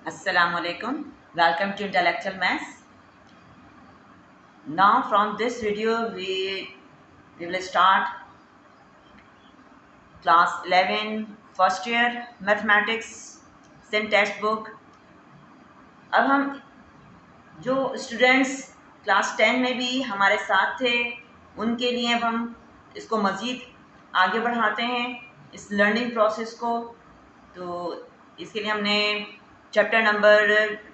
Assalamualaikum. Welcome to Intellectual Maths. Now from this video we will start class 11 first year mathematics sin textbook. अब हम जो students class 10 में भी हमारे साथ थे उनके लिए अब हम इसको मज़ीद आगे बढ़ाते हैं इस लर्निंग प्रोसेस को। तो इसके लिए हमने chapter number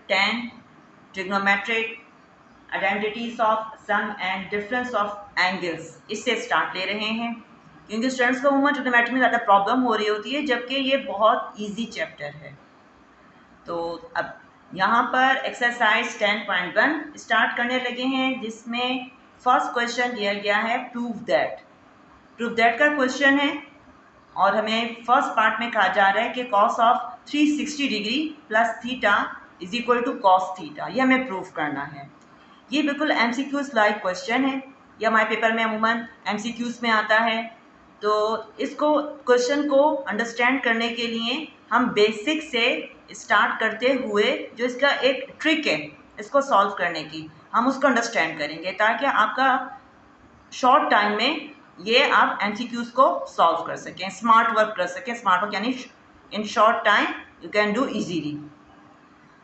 10 trigonometric identities of sum and difference of angles इससे स्टार्ट ले रहे हैं, क्योंकि स्टूडेंट्स को उम्र ट्रिग्नोमेट्री में ज़्यादा प्रॉब्लम हो रही होती है, जबकि ये बहुत इजी चैप्टर है। तो अब यहाँ पर एक्सरसाइज 10.1 स्टार्ट करने लगे हैं, जिसमें फर्स्ट क्वेश्चन दिया गया है प्रूव दैट का क्वेश्चन है। और हमें फर्स्ट पार्ट में कहा जा रहा है कि cos of 360 degree plus theta is equal to cos theta, ये हमें प्रूफ करना है। ये बिल्कुल MCQs लाइक क्वेश्चन है, ये हमारे पेपर में अमूमन MCQs में आता है। तो इसको क्वेश्चन को अंडरस्टैंड करने के लिए हम बेसिक से स्टार्ट करते हुए जो इसका एक ट्रिक है इसको सॉल्व करने की, हम उसको अंडरस्टैंड करेंगे, ताकि आपका शॉर्ट टाइम में ये आप MCQs को सॉल्व कर सकें, स्मार्ट वर्क कर सकें। स्मार्ट वर्क यानी in short time you can do easily.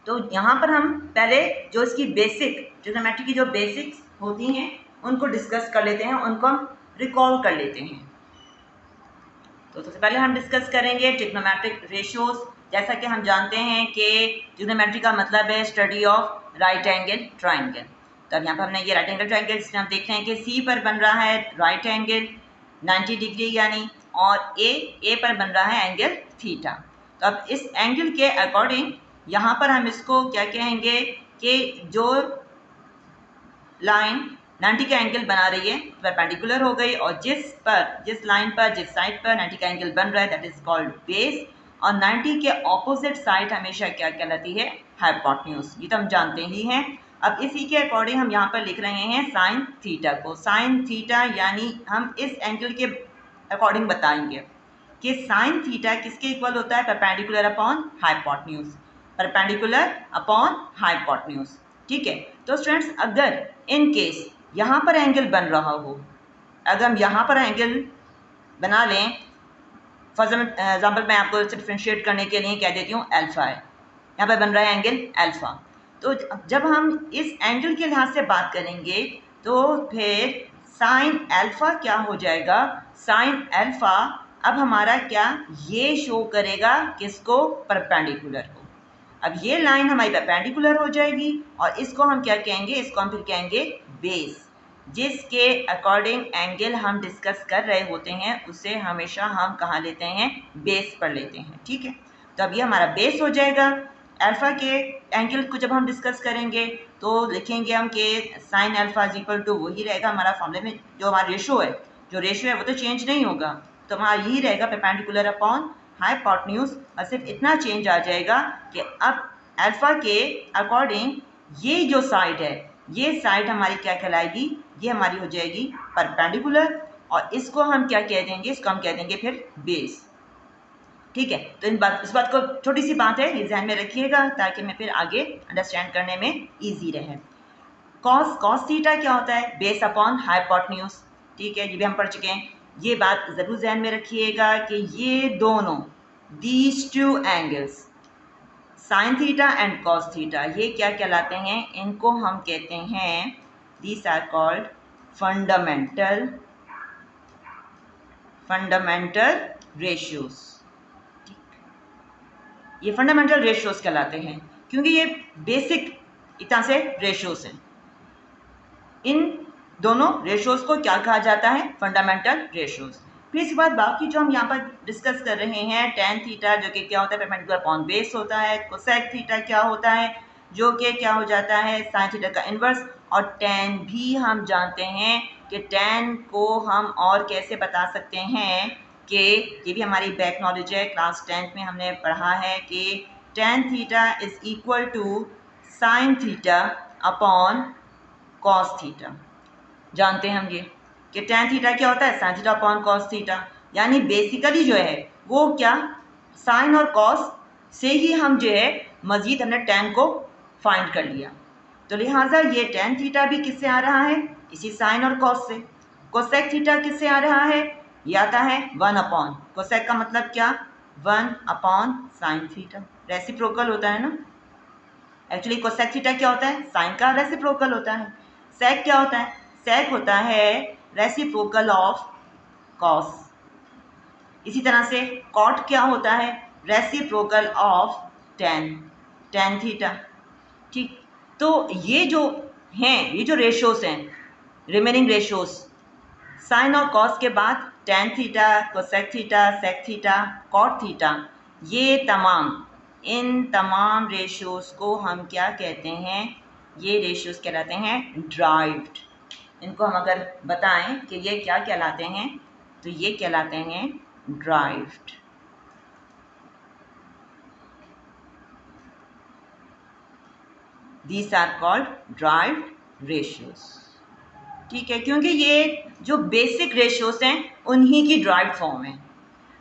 तो यहाँ पर हम पहले जो इसकी बेसिक ट्रिग्नोमेट्री की जो बेसिक्स होती हैं उनको डिस्कस कर लेते हैं, उनको हम रिकॉल कर लेते हैं। तो सबसे पहले हम डिस्कस करेंगे ट्रिग्नोमेट्रिक रेशियोज। जैसा कि हम जानते हैं कि ट्रिग्नोमेट्री का मतलब है study of right angle triangle. तो अब यहाँ पर हमने ये राइट एंगल ट्राइंगल जिसमें हम देख रहे हैं कि सी पर बन रहा है राइट एंगल 90 डिग्री यानी, और ए पर बन रहा है एंगल थीटा। तो अब इस एंगल के अकॉर्डिंग यहाँ पर हम इसको क्या कहेंगे कि जो लाइन 90 का एंगल बना रही है परपेंडिकुलर हो गई, और जिस लाइन पर जिस साइड पर 90 का एंगल बन रहा है दैट इज कॉल्ड बेस, और 90 के ऑपोजिट साइड हमेशा क्या कहलाती है, हाइपोटेन्यूज। ये तो हम जानते ही हैं। अब इसी के अकॉर्डिंग हम यहाँ पर लिख रहे हैं साइन थीटा को। साइन थीटा यानी हम इस एंगल के अकॉर्डिंग बताएंगे कि साइन थीटा किसके इक्वल होता है, perpendicular upon hypotenuse, perpendicular upon hypotenuse. ठीक है। तो स्टूडेंट्स अगर इन केस यहाँ पर एंगल बन रहा हो, अगर हम यहाँ पर एंगल बना लें, फॉर एग्जाम्पल मैं आपको डिफ्रेंशिएट करने के लिए कह देती हूँ अल्फा है, यहाँ पर बन रहा है एंगल अल्फा। तो जब हम इस एंगल के लिहाज से बात करेंगे तो फिर साइन अल्फा क्या हो जाएगा, साइन अल्फा अब हमारा क्या ये शो करेगा किसको, परपेंडिकुलर को। अब ये लाइन हमारी परपेंडिकुलर हो जाएगी और इसको हम क्या कहेंगे, इसको हम फिर कहेंगे बेस। जिसके अकॉर्डिंग एंगल हम डिस्कस कर रहे होते हैं उसे हमेशा हम कहाँ लेते हैं, बेस पर लेते हैं। ठीक है। तो अब ये हमारा बेस हो जाएगा। अल्फा के एंगल को जब हम डिस्कस करेंगे तो लिखेंगे हम कि sine alpha is equal to वही रहेगा हमारा फॉर्मूले में जो हमारा रेशो है, वो तो चेंज नहीं होगा। तो हमारा यही रहेगा परपेंडिकुलर अपॉन हाइपोटेन्यूज, और सिर्फ इतना चेंज आ जाएगा कि अब अल्फा के अकॉर्डिंग ये जो साइड है, ये साइड हमारी क्या कहलाएगी, ये हमारी हो जाएगी परपेंडिकुलर, और इसको हम क्या कह देंगे, इसको हम कह देंगे फिर बेस। ठीक है। तो इस बात को छोटी सी बात है, ये ध्यान में रखिएगा ताकि मैं फिर आगे अंडरस्टैंड करने में ईजी रहे। कॉस थीटा क्या होता है, बेस अपॉन हाइपोटेन्यूज। ठीक है, ये भी हम पढ़ चुके हैं। ये बात ज़रूर ध्यान में रखिएगा कि ये दोनों these two angles sine theta and cos theta ये क्या कहलाते हैं, इनको हम कहते हैं these are called fundamental ratios. ये फंडामेंटल रेशियोज कहलाते हैं क्योंकि ये बेसिक इतना से रेशियोज हैं। इन दोनों रेशियोज को क्या कहा जाता है, फंडामेंटल रेशियोज। फिर इसके बाद बाकी जो हम यहाँ पर डिस्कस कर रहे हैं, टेन थीटा जो कि क्या होता है, परपेंडिकुलर अपॉन बेस होता है। कोसेक थीटा क्या होता है, जो कि क्या हो जाता है, साइन थीटा का इन्वर्स। और टेन भी हम जानते हैं कि टेन को हम और कैसे बता सकते हैं कि ये भी हमारी बैक नॉलेज है, क्लास 10th में हमने पढ़ा है कि tan theta is equal to sine theta upon cos theta. जानते हैं हम ये कि टेन थीटा क्या होता है, sign theta upon cos theta. यानी बेसिकली जो है वो क्या, साइन और कॉस से ही हम जो है मज़ीद हमने tan को फाइंड कर लिया। तो लिहाजा ये tan थीटा भी किससे आ रहा है, इसी साइन और कॉस से। कोसेक थीटा किससे आ रहा है, ये आता है 1 अपॉन, कोसेक का मतलब क्या, 1 अपॉन साइन थीटा, रेसिप्रोकल होता है ना। एक्चुअली कोसेक थीटा क्या होता है, साइन का रेसिप्रोकल होता है। सेक क्या होता है, सेक होता है रेसिप्रोकल ऑफ कॉस। इसी तरह से कॉट क्या होता है, रेसिप्रोकल ऑफ tan थीटा। ठीक, तो ये जो हैं, ये जो रेशोस हैं, रिमेनिंग रेशोस, साइन और कॉस के बाद tan theta, cosec theta, sec theta, cot theta, ये तमाम, इन तमाम रेशोस को हम क्या कहते हैं, ये रेशोस कहलाते हैं ड्राइव्ड। इनको हम अगर बताएं कि ये क्या कहलाते हैं, तो ये कहलाते हैं derived. These are called derived ratios। ठीक है, क्योंकि ये जो बेसिक रेशियोस हैं उन्हीं की ड्राइव्ड फॉर्म है,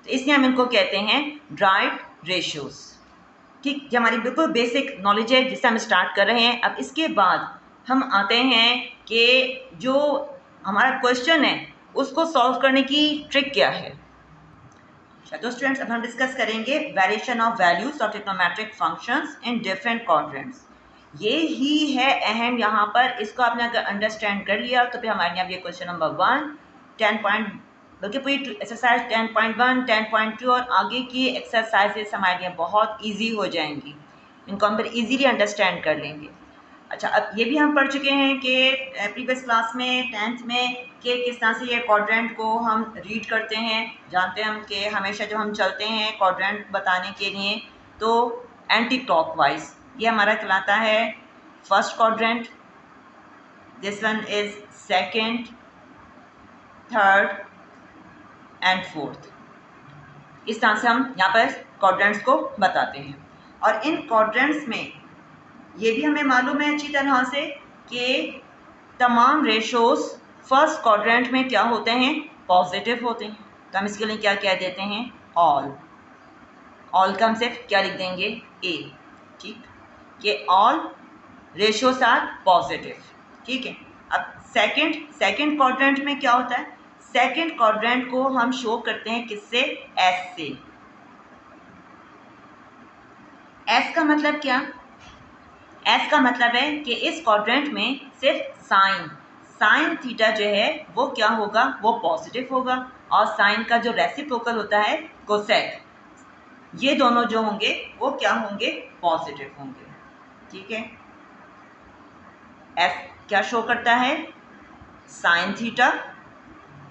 तो इसलिए हम इनको कहते हैं ड्राइव्ड रेशियोस। ठीक, ये हमारी बिल्कुल बेसिक नॉलेज है जिससे हम स्टार्ट कर रहे हैं। अब इसके बाद हम आते हैं कि जो हमारा क्वेश्चन है उसको सॉल्व करने की ट्रिक क्या है। तो स्टूडेंट्स, अब हम डिस्कस करेंगे variation of values of trigonometric functions in different quadrants. ये ही है अहम यहाँ पर, इसको आपने अगर अंडरस्टैंड कर लिया तो फिर हमारे यहाँ ये क्वेश्चन नंबर 1, 10 पॉइंट, बल्कि पूरी एक्सरसाइज 10.1, 10.2 और आगे की एक्सरसाइजेस हमारे लिए बहुत ईजी हो जाएंगी, इनको हम फिर ईजीली अंडरस्टैंड कर लेंगे। अच्छा, अब ये भी हम पढ़ चुके हैं कि प्रीवियस क्लास में 10th में कि किस तरह से ये क्वाड्रेंट को हम रीड करते हैं। जानते हैं हम कि हमेशा जब हम चलते हैं क्वाड्रेंट बताने के लिए तो एंटी क्लॉकवाइज, ये हमारा कहलाता है first quadrant, this one is second, third and fourth. इस तरह से हम यहाँ पर क्वाड्रेंट्स को बताते हैं। और इन क्वाड्रेंट्स में ये भी हमें मालूम है अच्छी तरह से कि तमाम रेशोस फर्स्ट क्वाड्रेंट में क्या होते हैं, पॉजिटिव होते हैं। तो हम इसके लिए क्या कह देते हैं, ऑल। ऑल का हम सिर्फ क्या लिख देंगे, ए। ठीक, ये ऑल रेशोस आर पॉजिटिव। ठीक है, अब सेकंड क्वाड्रेंट में क्या होता है, सेकंड क्वाड्रेंट को हम शो करते हैं किससे, एस से। एस का मतलब क्या, एस का मतलब है कि इस क्वाड्रेंट में सिर्फ साइन थीटा जो है वो क्या होगा, वो पॉजिटिव होगा, और साइन का जो रेसिप्रोकल होता है कोसेक, ये दोनों जो होंगे वो क्या होंगे, पॉजिटिव होंगे। ठीक है, एस क्या शो करता है, साइन थीटा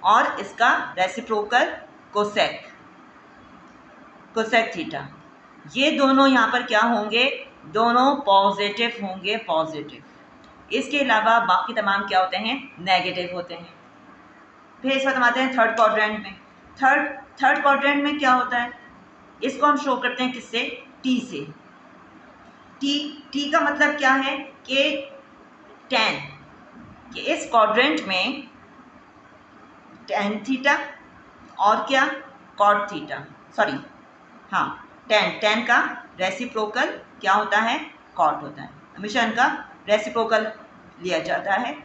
और इसका रेसिप्रोकल कोसेक थीटा, ये दोनों यहाँ पर क्या होंगे, दोनों पॉजिटिव होंगे, पॉजिटिव। इसके अलावा बाकी तमाम क्या होते हैं, नेगेटिव होते हैं। फिर इस बात हम आते हैं थर्ड क्वाड्रेंट में। थर्ड क्वाड्रेंट में क्या होता है, इसको हम शो करते हैं किससे, टी से। टी का मतलब क्या है कि tan, कि इस क्वाड्रेंट में tan थीटा और क्या, कॉट थीटा, सॉरी हाँ, tan का रेसिप्रोकल क्या होता है, कॉट होता है। हमेशा इनका रेसिप्रोकल लिया जाता है,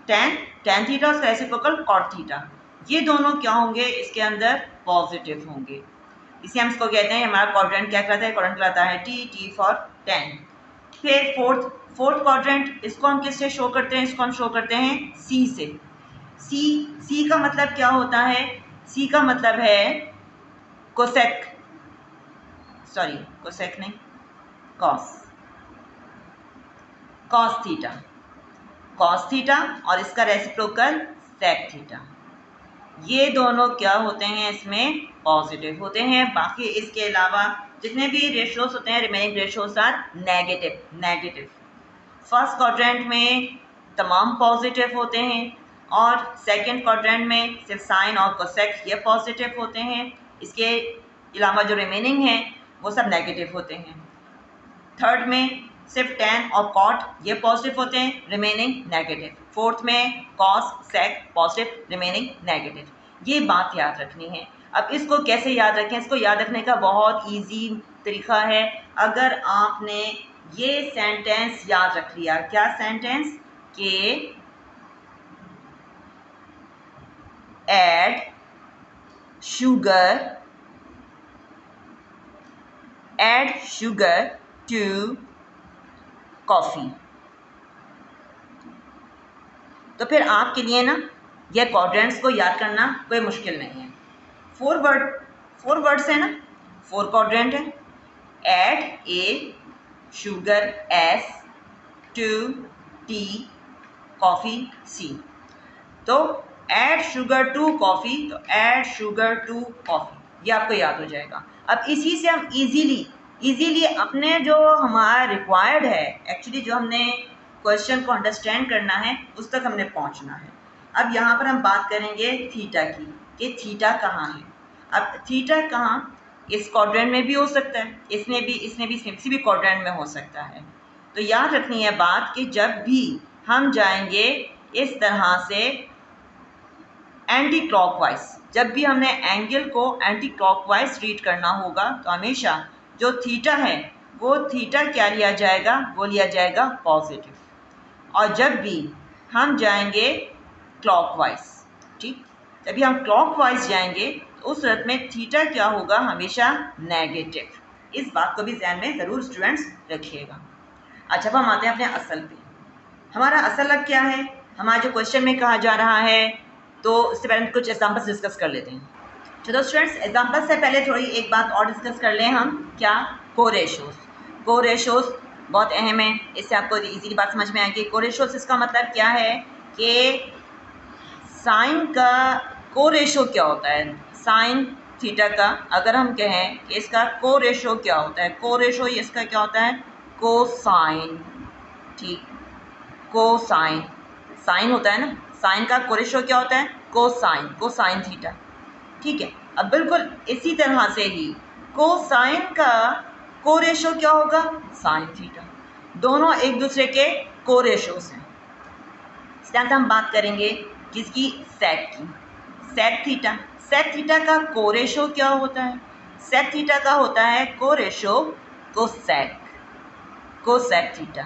tan थीटा और रेसिप्रोकल कॉट थीटा, ये दोनों क्या होंगे, इसके अंदर पॉजिटिव होंगे। इसलिए हम इसको कहते हैं, हमारा क्वाड्रेंट क्या कहलाता है, क्वाड्रेंट कहलाता है टी फॉर tan। फिर फोर्थ क्वाड्रेंट, इसको हम किससे शो करते हैं, इसको हम शो करते हैं सी से। सी का मतलब क्या होता है, सी का मतलब है कोसेक, सॉरी कोसेक नहीं, कॉस थीटा और इसका रेसिप्रोकल सेक थीटा, ये दोनों क्या होते हैं, इसमें पॉजिटिव होते हैं। बाकी इसके अलावा जितने भी रेशियोस होते हैं, remaining ratios are negative. First quadrant में तमाम पॉजिटिव होते हैं और सेकंड क्वाड्रेंट में सिर्फ साइन और कोसेक ये पॉजिटिव होते हैं। इसके अलावा जो रिमेनिंग है वो सब नेगेटिव होते हैं। थर्ड में सिर्फ tan और cot ये पॉजिटिव होते हैं, रिमेनिंग नेगेटिव। फोर्थ में cos, sec positive, remaining negative. ये बात याद रखनी है। अब इसको कैसे याद रखें, इसको याद रखने का बहुत इजी तरीका है, अगर आपने ये सेंटेंस याद रख लिया। क्या सेंटेंस? के ऐड शुगर टू कॉफ़ी। तो फिर आपके लिए ना ये क्वाड्रेंट्स को याद करना कोई मुश्किल नहीं है। 4 वर्ड्स है ना, 4 क्वाड्रेंट है। Add A, sugar S, to T, coffee C. तो ऐड शुगर टू कॉफ़ी, तो ऐड शुगर टू कॉफ़ी, ये आपको याद हो जाएगा। अब इसी से हम इजीली अपने जो हमारा रिक्वायर्ड है, एक्चुअली जो हमने क्वेश्चन को अंडरस्टैंड करना है, उस तक हमने पहुंचना है। अब यहाँ पर हम बात करेंगे थीटा की, कि थीटा कहाँ है। अब थीटा कहाँ, इस क्वाड्रेंट में भी हो सकता है, इसमें भी किसी भी क्वाड्रेंट में हो सकता है। तो याद रखनी है बात कि जब भी हम जाएंगे इस तरह से एंटी क्लॉकवाइज, जब भी हमने एंगल को एंटी क्लॉकवाइज रीड करना होगा, तो हमेशा जो थीटा है वो थीटा क्या लिया जाएगा, वो लिया जाएगा पॉजिटिव। और जब भी हम जाएंगे क्लॉकवाइज, ठीक, जब भी हम क्लॉकवाइज जाएंगे तो उस सूरत में थीटा क्या होगा, हमेशा नेगेटिव। इस बात को भी ध्यान में ज़रूर स्टूडेंट्स रखिएगा। अच्छा, अब हम आते हैं अपने असल पे। हमारा असल अब क्या है, हमारा जो क्वेश्चन में कहा जा रहा है, तो उससे पहले कुछ एग्जाम्पल्स डिस्कस कर लेते हैं। चलो स्टूडेंट्स, एग्जाम्पल से पहले थोड़ी एक बात और डिस्कस कर लें हम। क्या? कोरेशोस बहुत अहम है, इससे आपको इजीली बात समझ में आएगी। कोरेशोस इसका मतलब क्या है कि साइन का कोरेशो क्या होता है, साइन थीटा का अगर हम कहें कि इसका कोरेशो क्या होता है, कोरेशो इसका क्या होता है, कोसाइन। ठीक, कोसाइन, साइन होता है ना, साइन का कोरेशो क्या होता है, कोसाइन थीटा। ठीक है, अब बिल्कुल इसी तरह से ही कोसाइन का कोरेशो क्या होगा, साइन थीटा। दोनों एक दूसरे के कोरेशोस हैं। इस तरह से हम बात करेंगे किसकी, सेक की, सेक थीटा का कोरेशो क्या होता है, सेक थीटा का होता है कोरेशो कोसेक थीटा।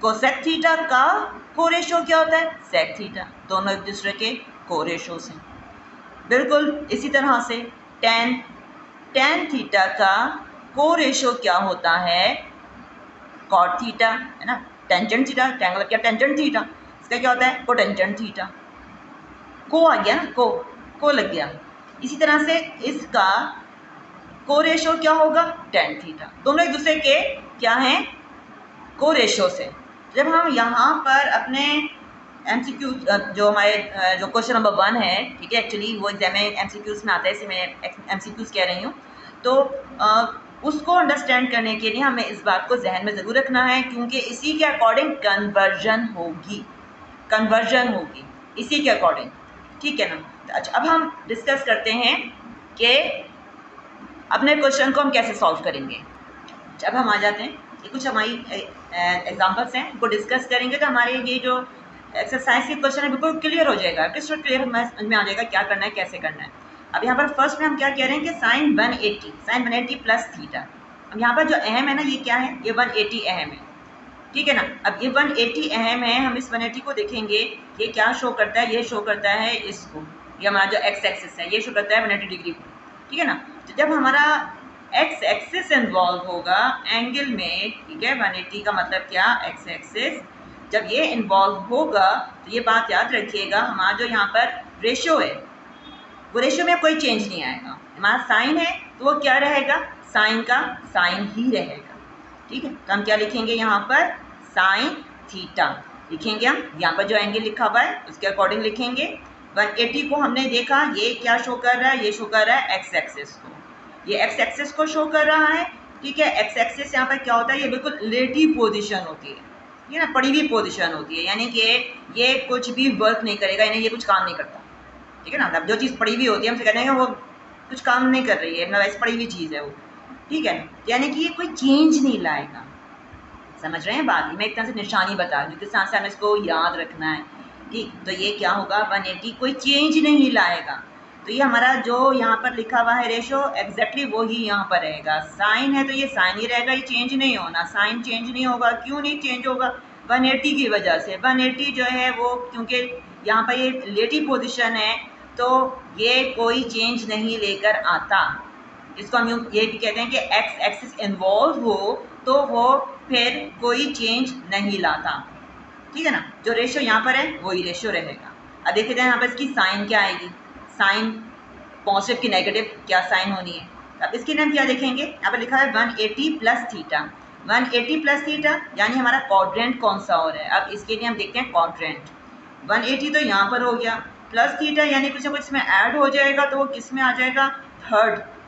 कोसेक थीटा का कोरेशो क्या होता है, सेक थीटा। दोनों एक दूसरे के कोरेशोस हैं। बिल्कुल इसी तरह से टेन थीटा का कोरेशो क्या होता है, कॉट थीटा, है ना। टेंजेंट थीटा, ट्रायंगल क्या, टेंजेंट थीटा, इसका क्या होता है, कोटेंजेंट थीटा। को आ गया ना, को लग गया। इसी तरह से इसका कोरेशो क्या होगा, टेन थीटा। दोनों एक दूसरे के क्या हैं, कोरेशो से। जब हम यहाँ पर अपने MCQ जो हमारे जो क्वेश्चन नंबर 1 है, ठीक है, एक्चुअली वो एग्जाम में MCQs में आता है, इसलिए मैं MCQs कह रही हूँ। तो उसको अंडरस्टैंड करने के लिए हमें इस बात को जहन में ज़रूर रखना है, क्योंकि इसी के अकॉर्डिंग कन्वर्जन होगी इसी के अकॉर्डिंग, ठीक है ना। तो अच्छा, अब हम डिस्कस करते हैं कि अपने क्वेश्चन को हम कैसे सॉल्व करेंगे। अब हम आ जाते हैं, ये कुछ हमारी एग्जाम्पल्स हैं, उनको डिस्कस करेंगे तो हमारे ये जो एक्सरसाइज के क्वेश्चन है बिल्कुल क्लियर हो जाएगा, क्रिस्टल क्लियर समझ में आ जाएगा क्या करना है, कैसे करना है। अब यहाँ पर फर्स्ट में हम क्या कह रहे हैं कि साइन 180 प्लस थीटा। अब यहाँ पर जो अहम है ना, ये क्या है, ये 180 अहम है, ठीक है ना। अब ये 180 अहम है, हम इस 180 को देखेंगे, ये क्या शो करता है, ये शो करता है इसको, ये हमारा जो एक्स एक्सिस है, ये शो करता है 180 डिग्री को, ठीक है ना। तो जब हमारा एक्स एक्सिस इन्वॉल्व होगा एंगल में, ठीक है, 180 का मतलब क्या, एक्स एक्सिस, जब ये इन्वॉल्व होगा तो ये बात याद रखिएगा, हमारा जो यहाँ पर रेशियो है, वो रेशियो में कोई चेंज नहीं आएगा। हमारा साइन है तो वो क्या रहेगा, साइन का साइन ही रहेगा, ठीक है। तो हम क्या लिखेंगे यहाँ पर, साइन थीटा लिखेंगे हम। यहाँ पर जो एंगल लिखा हुआ है उसके अकॉर्डिंग लिखेंगे। 180 को हमने देखा, ये क्या शो कर रहा है, ये शो कर रहा है एक्स एक्सिस को, ये एक्स एक्सिस को शो कर रहा है, ठीक है। एक्स एक्सिस यहाँ पर क्या होता है, ये बिल्कुल रिलेटिव पोजीशन होती है, ये ना पड़ी हुई पोजीशन होती है, यानी कि ये कुछ भी वर्क नहीं करेगा, यानी ये कुछ काम नहीं करता, ठीक है ना। अब जो चीज़ पड़ी हुई होती है हमसे कहते हैं वो कुछ काम नहीं कर रही है, ना वैसे पड़ी हुई चीज़ है वो, ठीक है, यानी कि ये कोई चेंज नहीं लाएगा। समझ रहे हैं बात, मैं एक तरह से निशानी बता रही हूँ, किस तरह से हमें इसको याद रखना है, ठीक। तो ये क्या होगा, 180 कोई चेंज नहीं लाएगा। तो ये हमारा जो यहाँ पर लिखा हुआ है रेशो एग्जैक्टली वो ही यहाँ पर रहेगा। साइन है तो ये साइन ही रहेगा, ये चेंज नहीं होना, साइन चेंज नहीं होगा। क्यों नहीं चेंज होगा? 180 की वजह से। 180 जो है वो क्योंकि यहाँ पर ये रिलेटिव पोजीशन है तो ये कोई चेंज नहीं लेकर आता। इसको हम ये भी कहते हैं कि एक्स एक्सिस इन्वॉल्व हो तो वो फिर कोई चेंज नहीं लाता, ठीक है ना। जो रेशो यहाँ पर है वही रेशो रहेगा। अब देखते हैं यहाँ पर इसकी साइन क्या आएगी। साइन पॉजिटिव की नेगेटिव क्या साइन होनी है। अब इसके लिए हम क्या देखेंगे, यहाँ पर लिखा है 180 प्लस थीटा। 180 प्लस थीटा यानी हमारा क्वाड्रेंट कौन सा हो रहा है। अब इसके लिए हम देखते हैं क्वाड्रेंट। 180 तो यहाँ पर हो गया, प्लस थीटा यानी कुछ ना कुछ इसमें ऐड हो जाएगा तो वो किस में आ जाएगा,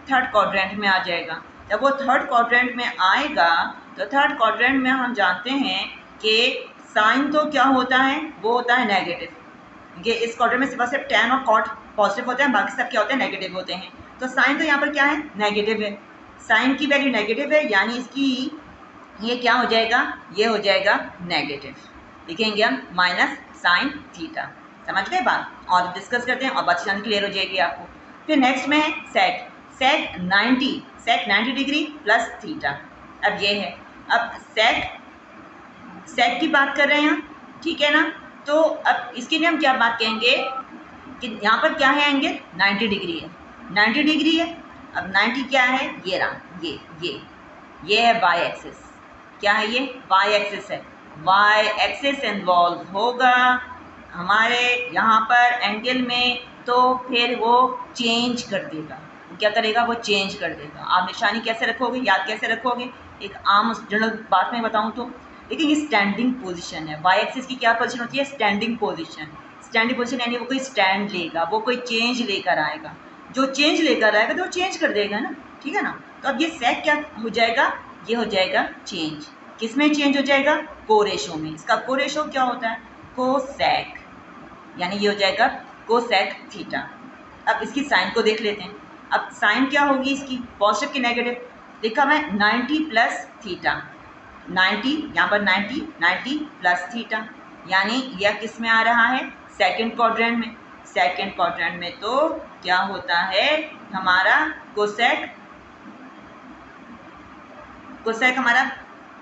थर्ड क्वाड्रेंट में आ जाएगा। जब वो थर्ड क्वाड्रेंट में आएगा तो थर्ड क्वाड्रेंट में हम जानते हैं कि साइन तो क्या होता है, वो होता है नेगेटिव। ये इस क्वाड्रेंट में सिर्फ tan और cot पॉजिटिव होते हैं, बाकी सब क्या होते हैं, नेगेटिव होते हैं। तो साइन तो यहाँ पर क्या है, नेगेटिव है। साइन की वैल्यू नेगेटिव है यानी इसकी ये क्या हो जाएगा, ये हो जाएगा नेगेटिव। लिखेंगे हम माइनस साइन थीटा। समझ गए बात? और डिस्कस करते हैं और बात क्लियर हो जाएगी आपको। फिर नेक्स्ट में है सेक। सेक 90 डिग्री प्लस थीटा। अब ये है, अब सेक की बात कर रहे हैं हम, ठीक है ना। तो अब इसके लिए हम क्या बात कहेंगे कि यहाँ पर क्या है, एंगल 90 डिग्री है। 90 डिग्री है। अब 90 क्या है, ये रहा, ये है वाई एक्सिस। क्या है ये, वाई एक्सिस है। वाई एक्सिस इन्वॉल्व होगा हमारे यहाँ पर एंगल में, तो फिर वो चेंज कर देगा। क्या करेगा, वो चेंज कर देगा। आप निशानी कैसे रखोगे, याद कैसे रखोगे, एक आम जनरल बात में बताऊँ तो देखिए ये स्टैंडिंग पोजीशन है। वाई एक्सिस की क्या पोजीशन होती है, स्टैंडिंग पोजीशन। स्टैंडिंग पोजीशन यानी वो कोई स्टैंड लेगा, वो कोई चेंज लेकर आएगा। जो चेंज लेकर आएगा तो वो चेंज कर देगा ना, ठीक है ना। तो अब ये सेक क्या हो जाएगा, ये हो जाएगा चेंज। किस में चेंज हो जाएगा, कोरेशो में। इसका कोरेशो क्या होता है, कोसेक, यानी ये हो जाएगा कोसेक थीटा। अब इसकी साइन को देख लेते हैं। अब साइन क्या होगी इसकी, पॉजिटिव की नेगेटिव। लिखा हुआ है 90 प्लस थीटा। 90 यहाँ पर 90 प्लस थीटा यानी यह किस में आ रहा है, सेकंड क्वाड्रेंट में। सेकंड क्वाड्रेंट में तो क्या होता है हमारा कोसेक हमारा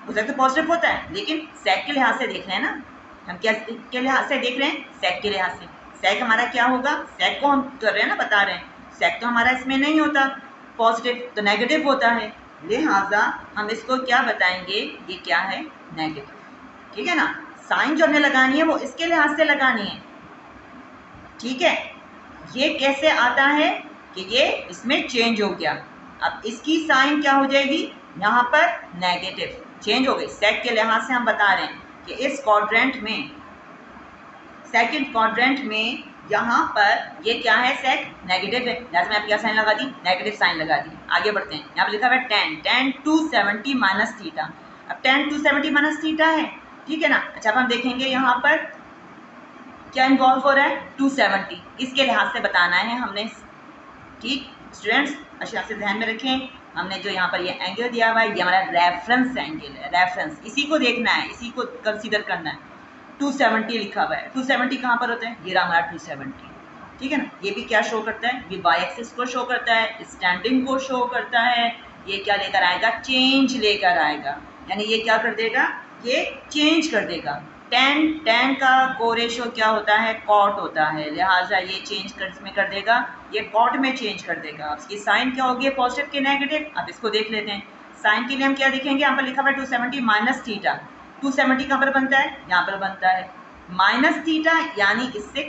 कोसेक तो पॉजिटिव होता है, लेकिन सेक के लिहाज से देख रहे हैं ना हम, क्या के लिहाज से देख रहे हैं, सेक के लिहाज से। सेक हमारा क्या होगा, सेक को हम कर रहे हैं ना, बता रहे हैं। सेक तो हमारा इसमें नहीं होता पॉजिटिव, तो नेगेटिव होता है, लिहाजा हम इसको क्या बताएंगे, ये क्या है, नेगेटिव, ठीक है ना। साइन जो हमने लगानी है वो इसके लिहाज से लगानी है, ठीक है। ये कैसे आता है कि ये इसमें चेंज हो गया। अब इसकी साइन क्या हो जाएगी, यहाँ पर नेगेटिव चेंज हो गई। सेक के लिहाज से हम बता रहे हैं कि इस क्वाड्रेंट में, सेकंड क्वाड्रेंट में यहाँ पर ये क्या है, सेक नेगेटिव है। जैसे मैं क्या साइन लगा दी, नेगेटिव साइन लगा दी। आगे बढ़ते हैं, यहाँ पर लिखा हुआ है tan 270 माइनस थीटा। अब tan 270 माइनस थीटा है, ठीक है ना। अच्छा अब हम देखेंगे यहाँ पर क्या इन्वॉल्व हो रहा है, 270, इसके लिहाज से बताना है हमने, ठीक स्टूडेंट्स। अच्छा से ध्यान में रखें, हमने जो यहाँ पर ये एंगल दिया हुआ है ये हमारा रेफरेंस एंगल है, रेफरेंस, इसी को देखना है, इसी को कंसीडर करना है। 270 लिखा हुआ है, 270 कहाँ पर होता है, ये रहा हमारा 270, ठीक है ना। ये भी क्या शो करता है, ये वाई एक्सिस को शो करता है, स्टैंडिंग को शो करता है। ये क्या लेकर आएगा, चेंज लेकर आएगा, यानी ये क्या कर देगा, ये चेंज कर देगा। tan का कोरेशो क्या होता है, कॉट होता है, लिहाजा ये चेंज कर देगा, ये कॉट में चेंज कर देगा। इसकी साइन क्या होगी, पॉजिटिव की नेगेटिव। अब इसको देख लेते हैं। साइन के लिए हम क्या देखेंगे, यहाँ पर लिखा हुआ है 270 माइनस थीटा। 270 कहाँ पर बनता है, यहाँ पर बनता है। माइनस थीटा यानी इससे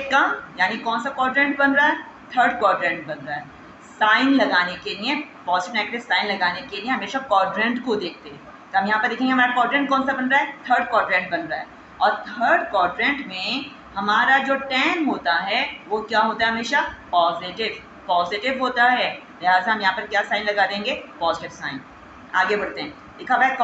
कम, यानी कौन सा क्वाड्रेंट बन रहा है, थर्ड क्वाड्रेंट बन रहा है। साइन लगाने के लिए, पॉजिटिव नेगेटिव साइन लगाने के लिए हमेशा क्वाड्रेंट को देखते हैं। तो हम यहाँ पर देखेंगे हमारा क्वाड्रेंट कौन सा बन रहा है, थर्ड क्वाड्रेंट बन रहा है। और थर्ड क्वाड्रेंट में हमारा जो tan होता है वो क्या होता है, हमेशा पॉजिटिव होता है, लिहाजा हम यहाँ पर क्या साइन लगा देंगे, पॉजिटिव साइन। आगे बढ़ते हैं, लिखा हुआ है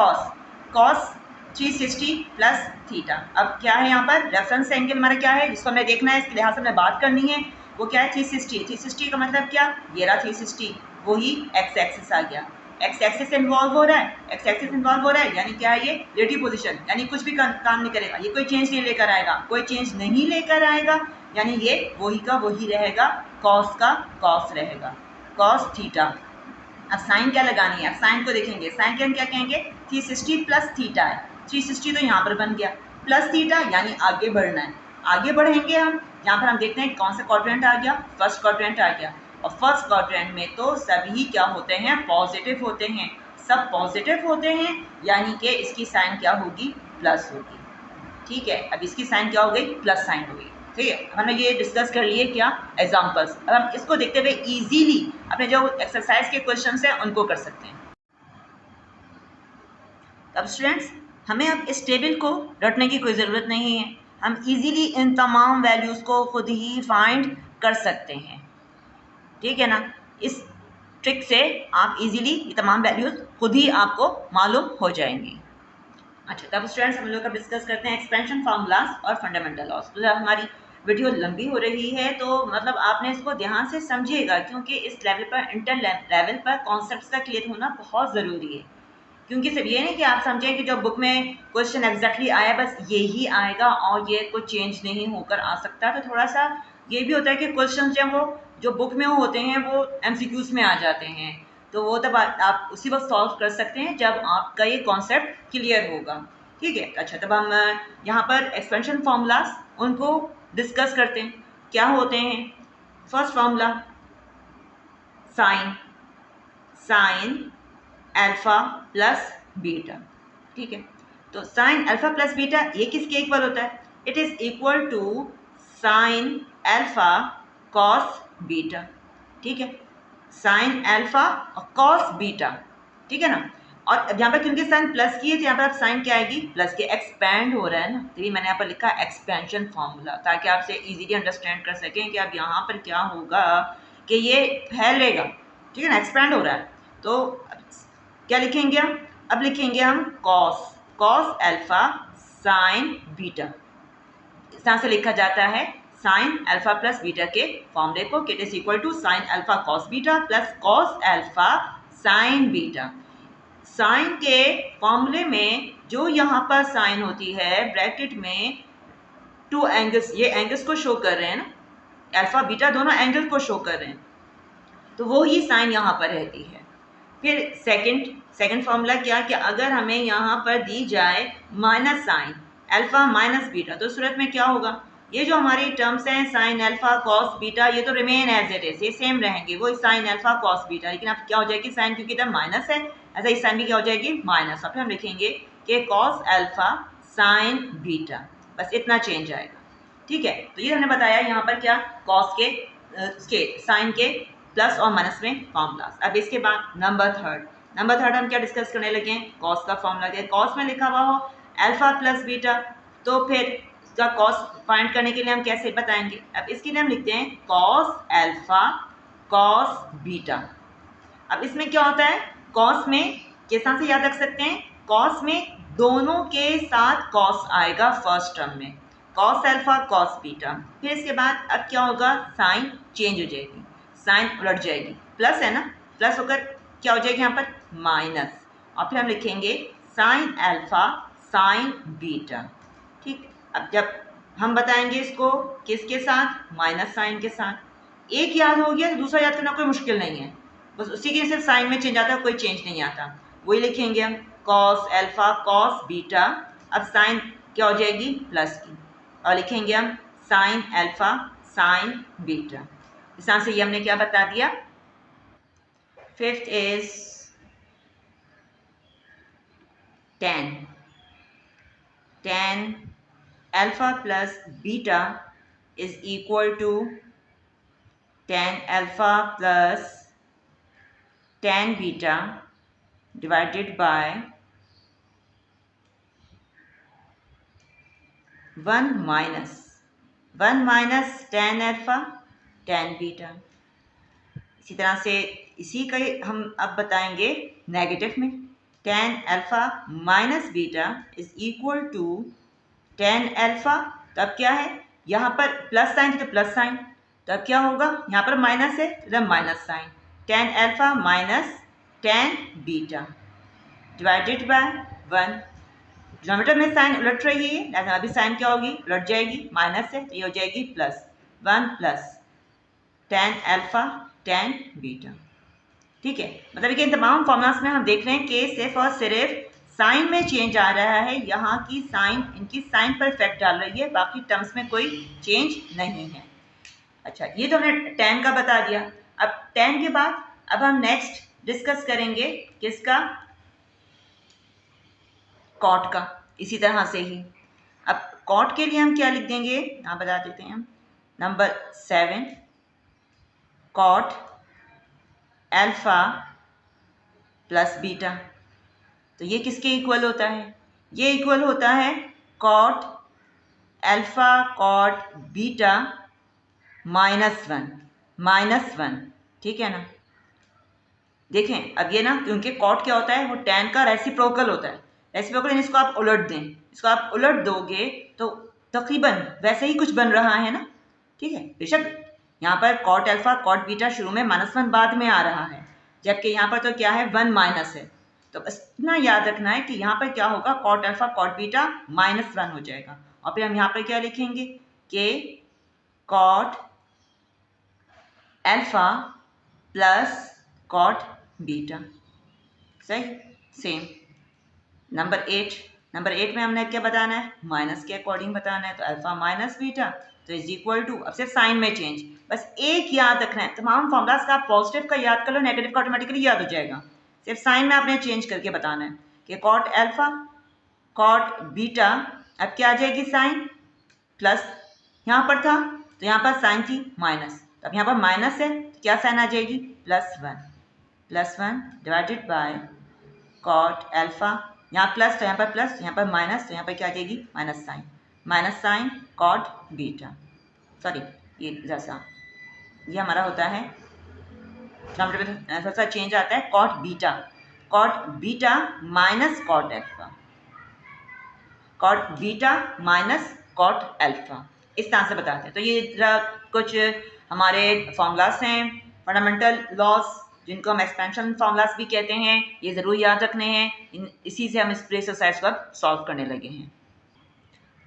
cos 360 प्लस थीटा। अब क्या है यहाँ पर, रेफरेंस एंगल हमारा क्या है, जिसको हमें देखना है, इसके लिहाज से हमें बात करनी है, वो क्या है, 360 का मतलब क्या, ये रहा 360, वही एक्स एक्सिस आ गया। एक्स एक्सिस से इन्वॉल्व हो रहा है, एक्स एक्सिस इन्वॉल्व हो रहा है, यानी क्या है ये रिलेटिव पोजीशन, यानी कुछ भी काम नहीं करेगा, ये कोई चेंज नहीं लेकर आएगा, कोई चेंज नहीं लेकर आएगा, यानी ये वही का वही रहेगा, कॉस का कॉस रहेगा, कॉस थीटा। अब साइन क्या लगानी है, अब साइन को देखेंगे, साइन के हम क्या कहेंगे, 360 प्लस थीटा है, 360 तो यहाँ पर बन गया, प्लस थीटा यानी आगे बढ़ना है, आगे बढ़ेंगे हम, यहाँ पर हम देखते हैं कौन सा क्वाड्रेंट आ गया, फर्स्ट क्वाड्रेंट आ गया, और फर्स्ट क्वाड्रेंट में तो सभी क्या होते हैं, पॉजिटिव होते हैं, सब पॉजिटिव होते हैं, यानी कि इसकी साइन क्या होगी, प्लस होगी। ठीक है, अब इसकी साइन क्या हो गई, प्लस साइन हो गई। ठीक है, हमने ये डिस्कस कर लिए क्या, एग्जाम्पल्स। अब हम इसको देखते हुए इजीली अपने जो एक्सरसाइज के क्वेश्चंस हैं उनको कर सकते हैं। अब स्टूडेंट्स, हमें अब इस टेबल को रटने की कोई ज़रूरत नहीं है, हम इजीली इन तमाम वैल्यूज़ को खुद ही फाइंड कर सकते हैं। ठीक है ना, इस ट्रिक से आप इजीली ये तमाम वैल्यूज़ खुद ही आपको मालूम हो जाएंगी। अच्छा, तब स्टूडेंट्स हम लोग अब डिस्कस करते हैं एक्सपेंशन फार्मूलाज और फंडामेंटल लॉस। तो हमारी वीडियो लंबी हो रही है तो मतलब आपने इसको ध्यान से समझिएगा, क्योंकि इस लेवल पर इंटर लेवल पर कॉन्सेप्ट्स का क्लियर होना बहुत ज़रूरी है। क्योंकि सिर्फ ये नहीं कि आप समझें कि जो बुक में क्वेश्चन एग्जैक्टली आया बस ये ही आएगा और ये कुछ चेंज नहीं होकर आ सकता, तो थोड़ा सा ये भी होता है कि क्वेश्चन जब वो जो बुक में होते हैं वो MCQs में आ जाते हैं, तो वो तब आप उसी वक्त सॉल्व कर सकते हैं जब आपका ये कॉन्सेप्ट क्लियर होगा। ठीक है, अच्छा तब हम यहाँ पर एक्सपेंशन फार्मूलाज उनको डिस्कस करते हैं, क्या होते हैं। First formula sign, sine alpha plus beta. ठीक है, तो साइन अल्फा प्लस बीटा ये किसके इक्वल होता है, it is equal to sine alpha cos beta. ठीक है, साइन अल्फा और कॉस बीटा, ठीक है ना। और यहाँ पर क्योंकि साइन प्लस की है तो यहाँ पर आप साइन क्या आएगी, प्लस के, एक्सपैंड हो रहा है ना, तभी मैंने यहाँ पर लिखा एक्सपेंशन फॉर्मूला, ताकि आपसे इजीली अंडरस्टैंड कर सकें कि अब यहाँ पर क्या होगा कि ये फैलेगा। ठीक है ना, एक्सपैंड हो रहा है, तो क्या लिखेंगे हम, अब लिखेंगे हम cos, cos alpha sine beta. इस तरह से लिखा जाता है साइन अल्फा प्लस बीटा के फॉर्मूले को, it is equal to sine alpha cos beta plus cos alpha sine beta. Sine के फॉर्मूले में जो यहाँ पर साइन होती है ब्रैकेट में टू एंगल्स, ये एंगल्स को शो कर रहे हैं ना, अल्फा बीटा दोनों एंगल को शो कर रहे हैं, तो वो ही साइन यहाँ पर रहती है। फिर सेकंड फॉर्मूला क्या, कि अगर हमें यहाँ पर दी जाए minus sign alpha minus beta, तो सूरत में क्या होगा, ये जो हमारी टर्म्स हैं साइन अल्फा कॉस बीटा ये तो रिमेन एज इट इज, ये सेम रहेंगे, वो साइन अल्फा कॉस बीटा, लेकिन अब क्या हो जाएगी साइन, क्योंकि इधर माइनस है, ऐसा इस साइन भी क्या हो जाएगी माइनस, और फिर हम लिखेंगे कि कॉस अल्फा साइन बीटा, बस इतना चेंज आएगा। ठीक है, तो ये हमने बताया यहाँ पर क्या, कॉस के साइन के प्लस और माइनस में फॉर्मूलाज। अब इसके बाद नंबर थर्ड हम क्या डिस्कस करने लगे हैं, कॉस का फॉर्मूला क्या, कॉस में लिखा हुआ हो अल्फा प्लस बीटा, तो फिर इसका कॉस फाइंड करने के लिए हम कैसे बताएंगे, अब इसके लिए हम लिखते हैं कॉस अल्फा कॉस बीटा। अब इसमें क्या होता है, कॉस में किस तरह से याद रख सकते हैं, कॉस में दोनों के साथ कॉस आएगा फर्स्ट टर्म में, कॉस अल्फा कॉस बीटा, फिर इसके बाद अब क्या होगा, साइन चेंज हो जाएगी, साइन उलट जाएगी, प्लस है ना, प्लस होकर क्या हो जाएगी यहाँ पर माइनस, और फिर हम लिखेंगे साइन अल्फा साइन बीटा। ठीक, अब जब हम बताएंगे इसको किसके साथ, माइनस साइन के साथ, एक याद हो गया तो दूसरा याद करना कोई मुश्किल नहीं है, बस उसी के सिर्फ साइन में चेंज आता है, कोई चेंज नहीं आता, वही लिखेंगे हम कॉस अल्फा कॉस बीटा। अब साइन क्या हो जाएगी प्लस की, और लिखेंगे हम साइन अल्फा साइन बीटा। इस तरह से ये हमने क्या बता दिया। Fifth is tan alpha plus beta is equal to tan alpha plus tan beta divided by 1 minus tan alpha tan beta. इसी तरह से इसी का हम अब बताएंगे नेगेटिव में, tan alpha minus beta is equal to tan alpha, तब क्या है यहाँ पर प्लस साइन तो प्लस साइन, तब क्या होगा यहाँ पर माइनस है तो minus sine, tan alpha minus tan beta divided by 1। Denominator में साइन उलट रही है, लिहाजा अभी साइन क्या होगी, उलट जाएगी, माइनस है तो ये हो जाएगी plus 1 plus tan alpha tan beta. ठीक है, मतलब कि इन तमाम फॉर्मूलास में हम देख रहे हैं कि सिर्फ और सिर्फ साइन में चेंज आ रहा है, यहाँ की साइन इनकी साइन पर इफेक्ट डाल रही है, बाकी टर्म्स में कोई चेंज नहीं है। अच्छा, ये तो हमने tan का बता दिया। अब tan के बाद अब हम नेक्स्ट डिस्कस करेंगे किसका, कॉट का, इसी तरह से ही। अब कॉट के लिए हम क्या लिख देंगे, यहाँ बता देते हैं हम, number 7 cot alpha plus beta. तो ये किसके इक्वल होता है, ये इक्वल होता है कॉट अल्फा कॉट बीटा -1। ठीक है ना। देखें अब ये ना, क्योंकि कॉट क्या होता है, वो tan का रेसिप्रोकल होता है। रेसिप्रोकल इसको आप उलट दें, इसको आप उलट दोगे तो तकरीबन वैसे ही कुछ बन रहा है ना। ठीक है, बेशक यहाँ पर कॉट अल्फा कॉट बीटा शुरू में -1 बाद में आ रहा है, जबकि यहाँ पर तो क्या है 1 माइनस है। तो बस इतना याद रखना है कि यहाँ पर क्या होगा, कॉट अल्फा कॉट बीटा -1 हो जाएगा। और फिर हम यहाँ पर क्या लिखेंगे कि cot alpha plus cot beta. सही, सेम। नंबर 8 में हमने क्या बताना है, माइनस के अकॉर्डिंग बताना है। तो अल्फा माइनस बीटा तो इज इक्वल टू, अब सिर्फ साइन में चेंज, बस एक याद रखना है, तमाम फॉर्मूलाज का पॉजिटिव का याद कर लो, नेगेटिव का ऑटोमेटिकली याद हो जाएगा। सिर्फ साइन में आपने चेंज करके बताना है कि कॉट अल्फा कॉट बीटा, अब क्या आ जाएगी साइन, प्लस यहाँ पर था तो यहाँ पर साइन थी माइनस, तो अब यहाँ पर माइनस है तो क्या साइन आ जाएगी, +1 डिवाइडेड बाय कॉट अल्फा, यहाँ प्लस तो यहाँ पर प्लस, यहाँ पर माइनस तो यहाँ पर क्या आ जाएगी minus sine cot beta. Sorry, ये जैसा ये हमारा होता है, थोड़ा सा चेंज आता है, cot beta minus cot alpha, cot beta minus cot alpha, इस तरह से बताते हैं। तो ये जरा कुछ हमारे फॉर्मूलास हैं, फंडामेंटल लॉस, जिनको हम एक्सपेंशन फॉर्मूलास भी कहते हैं, ये ज़रूर याद रखने हैं। इसी से हम इस एक्सरसाइज को सॉल्व करने लगे हैं।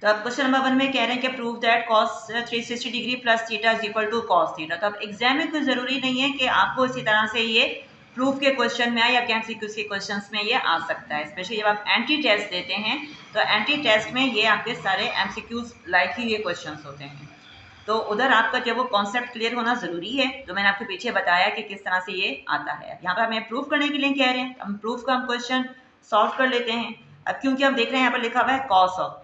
तो अब क्वेश्चन नंबर 1 में कह रहे हैं कि prove that cos 360 degree plus theta is equal to cos theta. तो अब एग्जाम में कोई ज़रूरी नहीं है कि आपको इसी तरह से ये प्रूफ के क्वेश्चन में आए या MCQ के क्वेश्चंस में ये आ सकता है, स्पेशली जब आप एंटी टेस्ट देते हैं तो एंटी टेस्ट में ये आपके सारे MCQs लाइक ही ये क्वेश्चंस होते हैं। तो उधर आपका जब वो कॉन्सेप्ट क्लियर होना ज़रूरी है, तो मैंने आपके पीछे बताया कि किस तरह से ये आता है। यहाँ पर हमें प्रूफ करने के लिए कह रहे हैं, हम प्रूफ का हम क्वेश्चन सॉल्व कर लेते हैं। अब क्योंकि हम देख रहे हैं यहाँ पर लिखा हुआ है cos of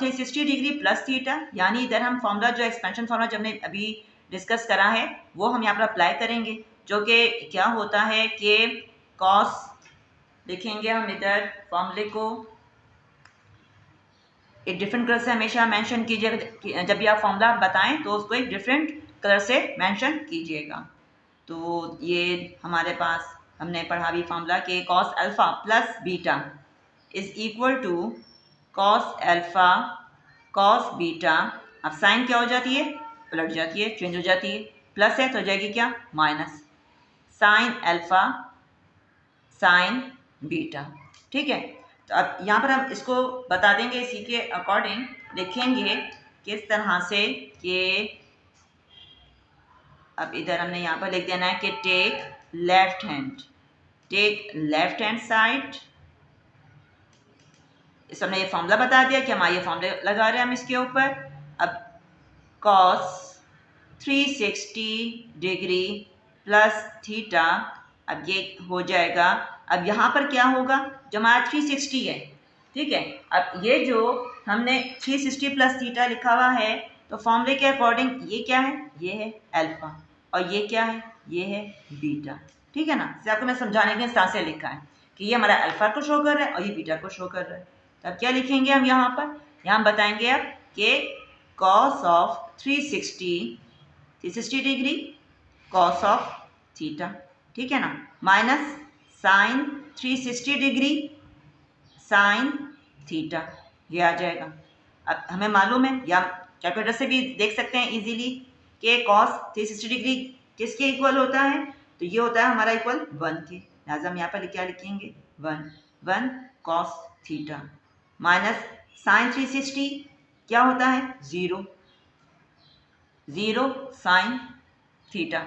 360 degree plus theta, यानी इधर हम फॉर्मूला जो एक्सपेंशन फॉर्मूला जो हमने अभी डिस्कस करा है वो हम यहाँ पर अप्लाई करेंगे, जो कि क्या होता है कि cos लिखेंगे हम इधर फॉर्मूले को एक डिफरेंट कलर से हमेशा मेंशन कीजिएगा, जब भी आप फॉर्मूला बताएं तो उसको एक डिफरेंट कलर से मेंशन कीजिएगा। तो ये हमारे पास हमने पढ़ा भी फॉर्मूला कि cos alpha plus beta is equal to cos alpha cos beta. अब साइन क्या हो जाती है, उलट जाती है, चेंज हो जाती है, प्लस है तो हो जाएगी क्या minus sine alpha sine beta. ठीक है, तो अब यहाँ पर हम इसको बता देंगे, इसी के अकॉर्डिंग लिखेंगे किस तरह से कि अब इधर हमने यहाँ पर लिख देना है कि टेक लेफ्ट हैंड साइड। इस हमने ये फॉर्मूला बता दिया कि हम ये फॉर्मूला लगा रहे हैं हम इसके ऊपर। अब cos 360 डिग्री प्लस थीटा, अब ये हो जाएगा, अब यहाँ पर क्या होगा, जो हमारा 360 है, ठीक है, अब ये जो हमने 360 प्लस थीटा लिखा हुआ है तो फॉर्मूले के अकॉर्डिंग ये क्या है, ये है अल्फा, और ये क्या है, ये है बीटा। ठीक है ना, इसे आपको मैं समझाने के हिसाब से लिखा है कि ये हमारा अल्फा को शो कर रहा है और ये बीटा को शो कर रहा है। तो अब क्या लिखेंगे हम यहाँ पर, यहाँ बताएंगे अब कि cos of 360 degree cos of theta, ठीक है ना, minus sine 360 degree sine theta, ये आ जाएगा। अब हमें मालूम है, या कैलकुलेटर से भी देख सकते हैं इजीली कि cos 360 डिग्री किसके इक्वल होता है, तो ये होता है हमारा इक्वल 1 के, लिहाजा हम यहाँ पर क्या लिखेंगे 1 cos थीटा माइनस साइन 360 क्या होता है 0 साइन थीटा,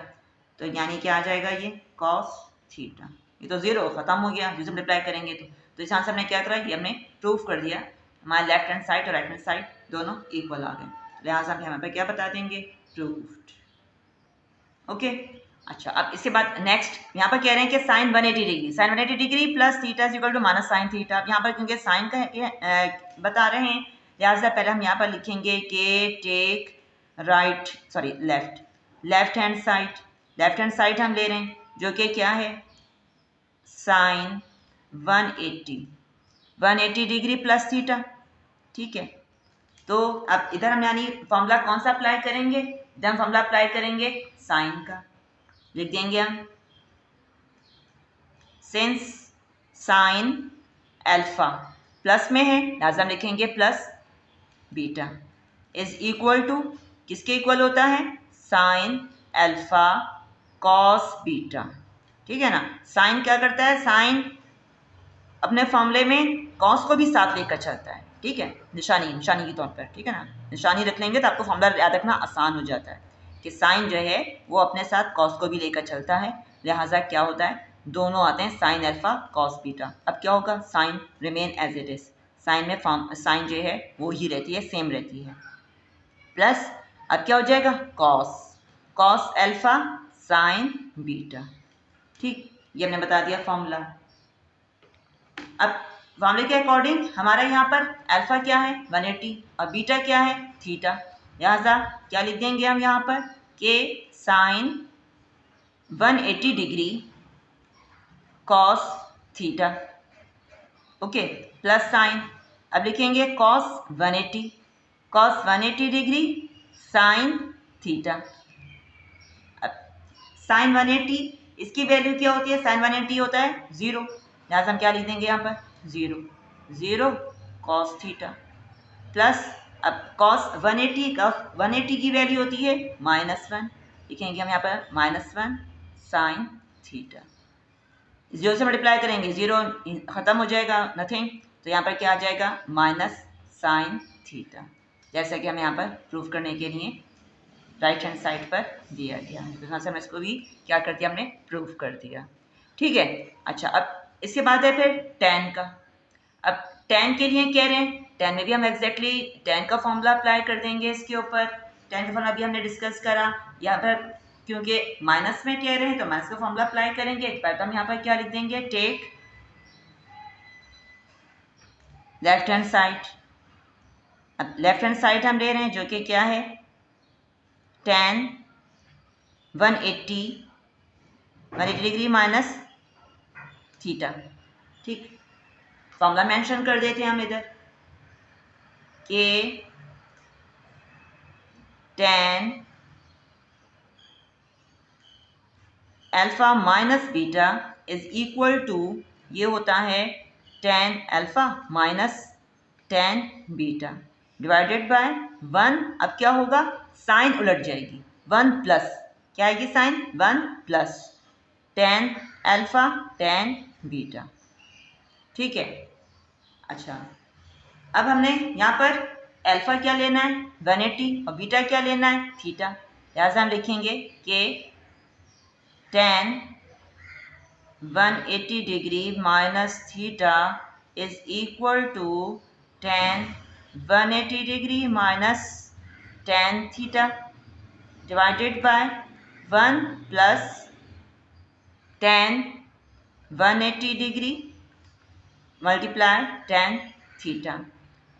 तो यानी क्या आ जाएगा ये cos थीटा। ये तो 0 खत्म हो गया, जिसे मल्टीप्लाई करेंगे तो इस आंसर हमने क्या करा, ये हमने प्रूफ कर दिया हमारे लेफ्ट हैंड साइड और राइट हैंड साइड दोनों इक्वल आ गए, लिहाजा हम यहाँ पे क्या बता देंगे प्रूफ्ड। ओके अच्छा, अब इसके बाद नेक्स्ट यहाँ पर कह रहे हैं कि sine 180 degree, sine 180 degree plus theta is equal to minus sine theta. अब यहाँ पर क्योंकि साइन का बता रहे हैं, लिहाजा पहले हम यहाँ पर लिखेंगे कि take right sorry left hand side हम ले रहे हैं जो कि क्या है साइन 180 डिग्री प्लस थीटा। ठीक है, तो अब इधर हम यानी फॉर्मूला कौन सा अप्लाई करेंगे, इधर हम फॉर्मूला अप्लाई करेंगे साइन का, लिख देंगे हम सिंस साइन अल्फा प्लस में है लिहाजा हम लिखेंगे plus beta is equal to किसके इक्वल होता है साइन अल्फा कॉस बीटा। ठीक है ना, साइन क्या करता है, साइन अपने फॉर्मूले में कॉस को भी साथ लेकर चलता है। ठीक है, निशानी के तौर पर, ठीक है ना, निशानी रख लेंगे तो आपको फॉर्मूला याद रखना आसान हो जाता है कि साइन जो है वो अपने साथ कॉस को भी लेकर चलता है, लिहाजा क्या होता है दोनों आते हैं साइन अल्फा कॉस बीटा। अब क्या होगा sine remain as it is, sine में साइन जो है वो ही रहती है, सेम रहती है, प्लस अब क्या हो जाएगा कॉस अल्फा साइन बीटा। ठीक, ये हमने बता दिया फॉर्मूला। अब फॉर्मूले के अकॉर्डिंग हमारा यहाँ पर अल्फा क्या है 180 और बीटा क्या है थीटा, लिहाजा क्या लिख देंगे हम यहाँ पर कि sine 180 degree cos theta. Okay, plus sine अब लिखेंगे कॉस 180 डिग्री साइन थीटा। अब साइन 180 इसकी वैल्यू क्या होती है, साइन 180 होता है 0, लिहाजा हम क्या लिख देंगे यहाँ पर 0 कॉस थीटा प्लस अब कॉस 180 की वैल्यू होती है -1, लिखेंगे हम यहाँ पर -1 साइन थीटा। 0 से मल्टीप्लाई करेंगे 0 ख़त्म हो जाएगा नथिंग, तो यहाँ पर क्या आ जाएगा माइनस साइन थीटा, जैसा कि हमें यहाँ पर प्रूफ करने के लिए राइट हैंड साइड पर दिया गया है, तो यहाँ से हमने इसको भी क्या कर दिया हमने प्रूफ कर दिया। ठीक है, अच्छा अब इसके बाद है फिर tan का। अब tan के लिए कह रहे हैं, tan में भी हम एग्जैक्टली tan का फॉर्मूला अप्लाई कर देंगे इसके ऊपर। tan का फॉर्मूला भी हमने डिस्कस करा, यहाँ पर क्योंकि माइनस में कह रहे हैं तो माइनस का फॉर्मूला अप्लाई करेंगे। पहले हम यहाँ पर क्या लिख देंगे टेक लेफ्ट हैंड साइड। अब लेफ्ट हैंड साइड हम ले रहे हैं जो कि क्या है tan 180 डिग्री माइनस थीटा। ठीक, फॉर्मूला मेंशन कर देते हैं हम इधर कि tan alpha minus beta is equal to ये होता है tan alpha minus tan beta divided by 1। अब क्या होगा साइन उलट जाएगी 1 प्लस क्या आएगी sine 1 plus tan alpha tan beta. ठीक है, अच्छा अब हमने यहाँ पर अल्फा क्या लेना है 180 और बीटा क्या लेना है थीटा, लिहाजा हम लिखेंगे कि tan 180 degree minus theta is equal to tan 180 degree minus tan theta divided by 1 plus tan 180 degree multiply tan theta.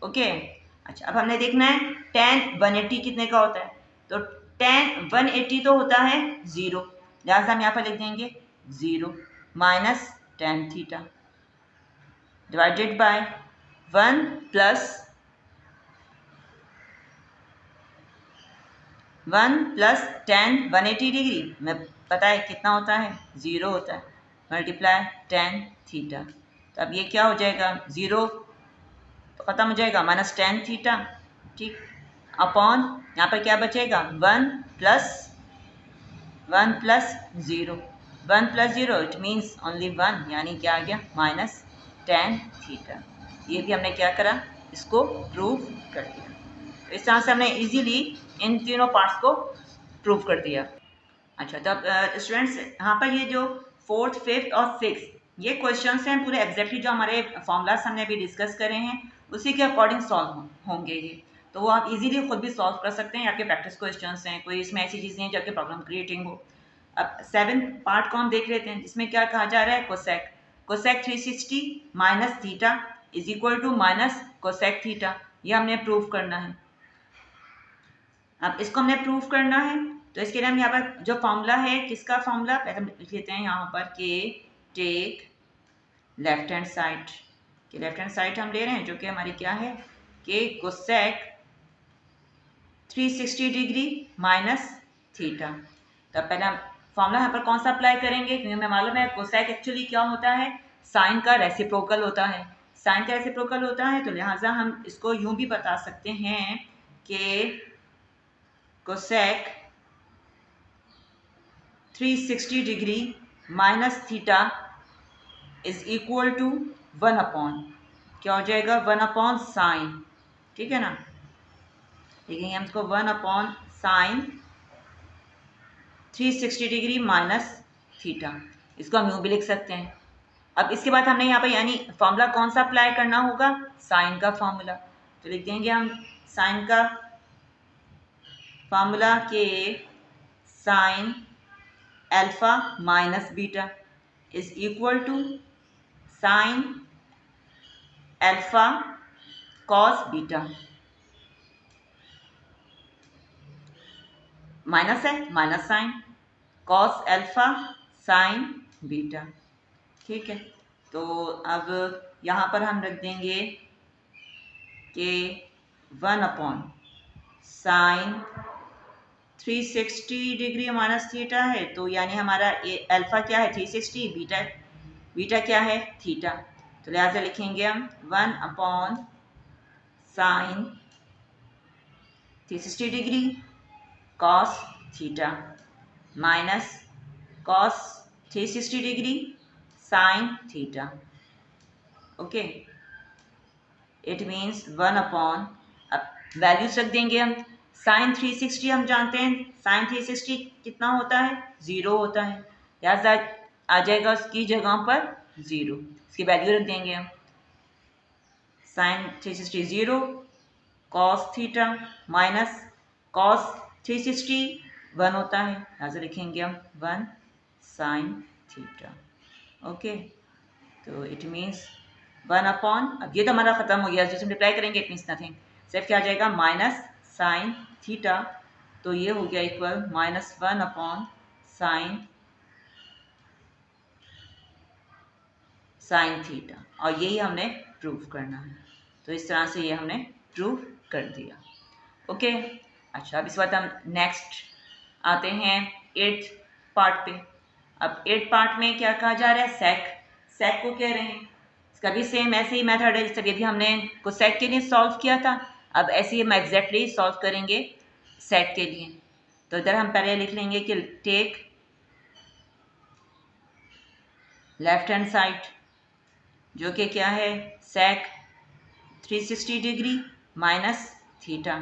Okay, अच्छा अब हमने देखना है tan 180 कितने का होता है, तो tan 180 तो होता है 0, लिहाजा हम यहाँ पर लिख देंगे 0 minus tan theta divided by 1 plus tan 180 degree में पता है कितना होता है 0 होता है मल्टीप्लाई tan थीटा। तो अब ये क्या हो जाएगा 0 तो ख़त्म हो जाएगा माइनस tan थीटा। ठीक, अपॉन यहाँ पर क्या बचेगा 1 प्लस 0 1 + 0 इट मीन्स ओनली 1, यानी क्या आ गया -tan थीटा। ये भी हमने क्या करा, इसको प्रूव कर दिया। तो इस तरह से हमने इजीली इन तीनों पार्ट्स को प्रूव कर दिया। अच्छा, तो अब स्टूडेंट्स यहाँ पर ये जो 4th, 5th और 6th ये क्वेश्चंस हैं पूरे एग्जैक्टली जो हमारे फॉर्मूलाज हमने अभी डिस्कस करे हैं उसी के अकॉर्डिंग सॉल्व होंगे ये। तो वो आप इजीली खुद भी सॉल्व कर सकते हैं, आपके प्रैक्टिस क्वेश्चंस हैं, कोई इसमें ऐसी चीज़ें हैं जो आपके प्रॉब्लम क्रिएटिंग हो। अब 7th पार्ट को हम देख लेते हैं, जिसमें क्या कहा जा रहा है, cosec. Cosec 360 minus theta is equal to minus cosec theta. ये हमने प्रूव करना है। अब इसको हमने प्रूव करना है तो इसके लिए हम यहाँ पर जो फॉर्मूला है, किसका फॉर्मूला पहले हम लिख लेते हैं यहाँ पर के टेक लेफ्ट हैंड साइड। के लेफ्ट हैंड साइड हम ले रहे हैं जो कि हमारी क्या है, के कोसेक 360 डिग्री माइनस थीटा। तो पहले हम फॉर्मूला यहाँ पर कौन सा अप्लाई करेंगे, क्योंकि हमें मालूम है कोसेक एक्चुअली क्या होता है, साइन का रेसिप्रोकल होता है। साइन का रेसिप्रोकल होता है तो लिहाजा हम इसको यूं भी बता सकते हैं कि cosec 360 degree minus theta is equal to 1 upon, क्या हो जाएगा, 1 अपॉन साइन, ठीक है ना। लिखेंगे हम इसको 1 upon sine 360 degree minus theta. इसको हम यूँ भी लिख सकते हैं। अब इसके बाद हमने यहाँ पर यानी फॉर्मूला कौन सा अप्लाई करना होगा, साइन का फॉर्मूला। तो लिख देंगे हम साइन का फॉर्मूला के sine alpha minus beta is equal to sine alpha cos beta. Minus है, minus sine, cos alpha sine beta, ठीक है। तो अब यहाँ पर हम रख देंगे कि 1 upon sine 360 degree minus theta है, तो यानी हमारा अल्फा क्या है 360, बीटा क्या है थीटा। तो लिहाजा लिखेंगे हम 1 upon sine 360 degree cos theta minus cos 360 degree sine theta. Okay, it means 1 upon, अब वैल्यूज रख देंगे हम। साइन 360 हम जानते हैं, साइन 360 कितना होता है, 0 होता है, लिहाजा आ जाएगा उसकी जगह पर 0, इसकी वैल्यू रख देंगे हम। Sine 360 0, cos theta minus cos 360 1 होता है, लिहाजा लिखेंगे हम 1 साइन थीटा। ओके, तो इट मीन्स 1 अपॉन, अब ये तो हमारा खत्म हो गया, जो सिंप्लीफाई करेंगे इट मीन्स नथिंग, सिर्फ क्या आ जाएगा माइनस साइन थीटा। तो ये हो गया इक्वल -1 अपॉन साइन थीटा, और यही हमने प्रूव करना है। तो इस तरह से ये हमने प्रूव कर दिया। ओके, अच्छा, अब इस बात हम नेक्स्ट आते हैं 8th पार्ट पे। अब 8th पार्ट में क्या कहा जा रहा है, सेक को कह रहे हैं। इसका भी सेम ऐसे ही मेथड है जैसे भी हमने कोसेक के लिए सॉल्व किया था, अब ऐसे ही हम एग्जैक्टली सॉल्व करेंगे सेक के लिए। तो इधर हम पहले लिख लेंगे कि टेक लेफ्ट हैंड साइड, जो कि क्या है सेक 360 डिग्री माइनस थीटा।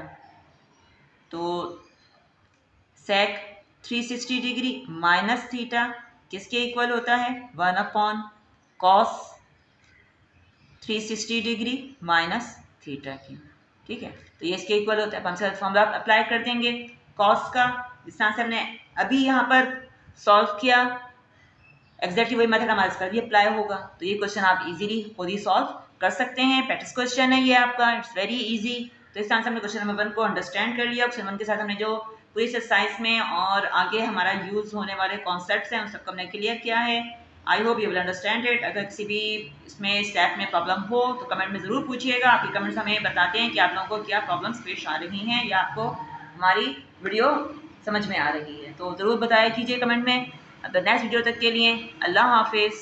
तो सेक 360 डिग्री माइनस थीटा किसके इक्वल होता है, 1 upon cos 360 degree minus theta की, ठीक है। तो ये इसके इक्वल होता है। हम से फॉर्मूला अप्लाई कर देंगे कॉस का, जिस तरह से हमने अभी यहाँ पर सॉल्व किया, एग्जैक्टली वही मेथड हमारे इस पर भी अप्लाई होगा। तो ये क्वेश्चन आप इजीली खुद ही सॉल्व कर सकते हैं। प्रैक्टिस क्वेश्चन है ये आपका, इट्स वेरी इजी। तो इस तरह से हमने क्वेश्चन नंबर 1 को अंडरस्टैंड कर लिया। क्वेश्चन 1 के साथ हमने जो पूरी एक्सरसाइज में और आगे हमारा यूज़ होने वाले कॉन्सेप्ट्स हैं उन सबको हमने क्लियर किया है। I hope you will understand it. अगर किसी भी इसमें स्टेप में प्रॉब्लम हो तो कमेंट में ज़रूर पूछिएगा। आपके कमेंट्स हमें बताते हैं कि आप लोगों को क्या प्रॉब्लम्स पेश आ रही हैं या आपको हमारी वीडियो समझ में आ रही है, तो ज़रूर बताया कीजिए कमेंट में। अब नेक्स्ट वीडियो तक के लिए अल्लाह हाफिज़।